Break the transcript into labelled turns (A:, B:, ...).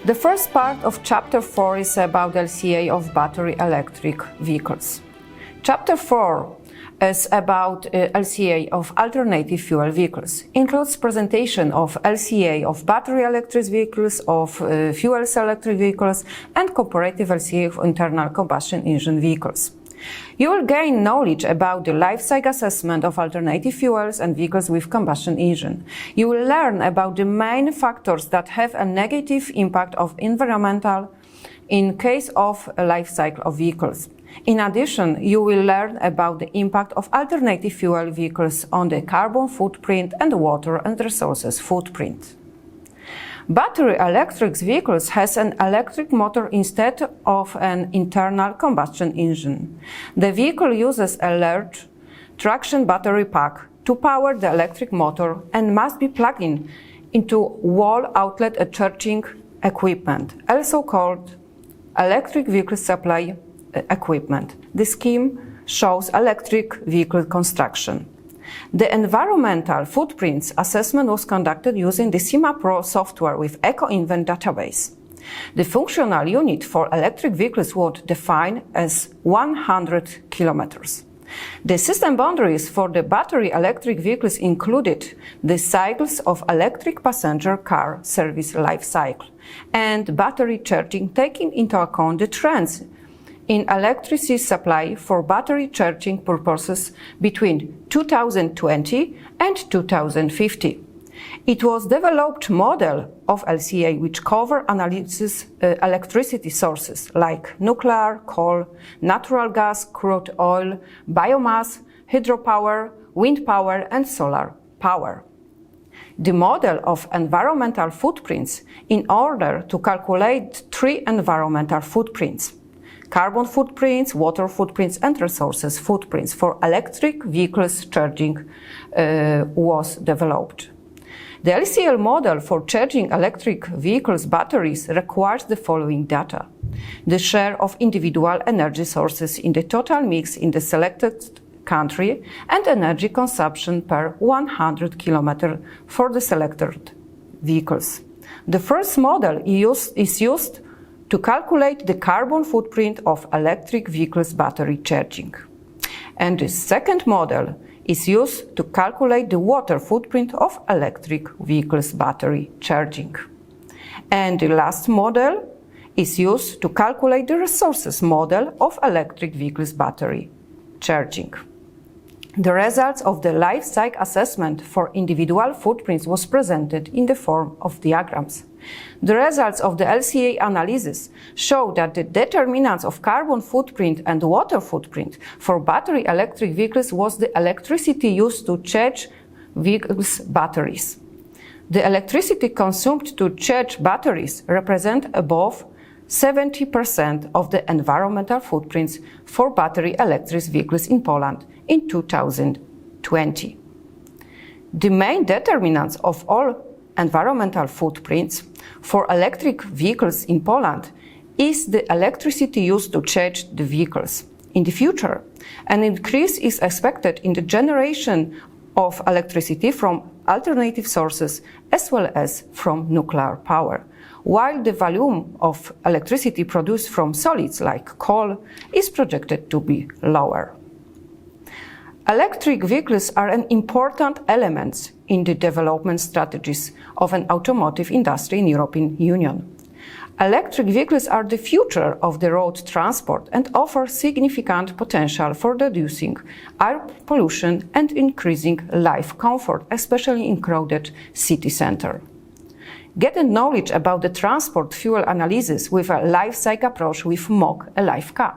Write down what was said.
A: The first part of Chapter 4 is about LCA of battery electric vehicles. Chapter 4 is about LCA of alternative fuel vehicles. Includes presentation of LCA of battery electric vehicles, of fuel cell electric vehicles, and comparative LCA of internal combustion engine vehicles. You will gain knowledge about the life cycle assessment of alternative fuels and vehicles with combustion engine. You will learn about the main factors that have a negative impact of environmental in case of a life cycle of vehicles. In addition, you will learn about the impact of alternative fuel vehicles on the carbon footprint and water and resources footprint. Battery electric vehicles has an electric motor instead of an internal combustion engine. The vehicle uses a large traction battery pack to power the electric motor and must be plugged into wall outlet charging equipment, also called electric vehicle supply equipment. The scheme shows electric vehicle construction. The environmental footprints assessment was conducted using the CIMA Pro software with EcoInvent database. The functional unit for electric vehicles was defined as 100 kilometers. The system boundaries for the battery electric vehicles included the cycles of electric passenger car service life cycle and battery charging, taking into account the trends in electricity supply for battery charging purposes between 2020 and 2050. It was developed model of LCA which cover analysis electricity sources like nuclear, coal, natural gas, crude oil, biomass, hydropower, wind power and solar power. The model of environmental footprints in order to calculate three environmental footprints: carbon footprints, water footprints, and resources footprints for electric vehicles charging was developed. The LCA model for charging electric vehicles batteries requires the following data: the share of individual energy sources in the total mix in the selected country and energy consumption per 100 km for the selected vehicles. The first model is used to calculate the carbon footprint of electric vehicles battery charging. And the second model is used to calculate the water footprint of electric vehicles battery charging. And the last model is used to calculate the resources model of electric vehicles battery charging. The results of the life cycle assessment for individual footprints was presented in the form of diagrams. The results of the LCA analysis show that the determinants of carbon footprint and water footprint for battery electric vehicles was the electricity used to charge vehicles' batteries. The electricity consumed to charge batteries represent above 70% of the environmental footprints for battery electric vehicles in Poland in 2020. The main determinants of all environmental footprints for electric vehicles in Poland is the electricity used to charge the vehicles. In the future, an increase is expected in the generation of electricity from alternative sources as well as from nuclear power, while the volume of electricity produced from solids like coal is projected to be lower. Electric vehicles are an important element in the development strategies of an automotive industry in European Union. Electric vehicles are the future of the road transport and offer significant potential for reducing air pollution and increasing life comfort, especially in crowded city centers. Get knowledge about the transport fuel analysis with a life cycle approach with MOOC aLIFEca.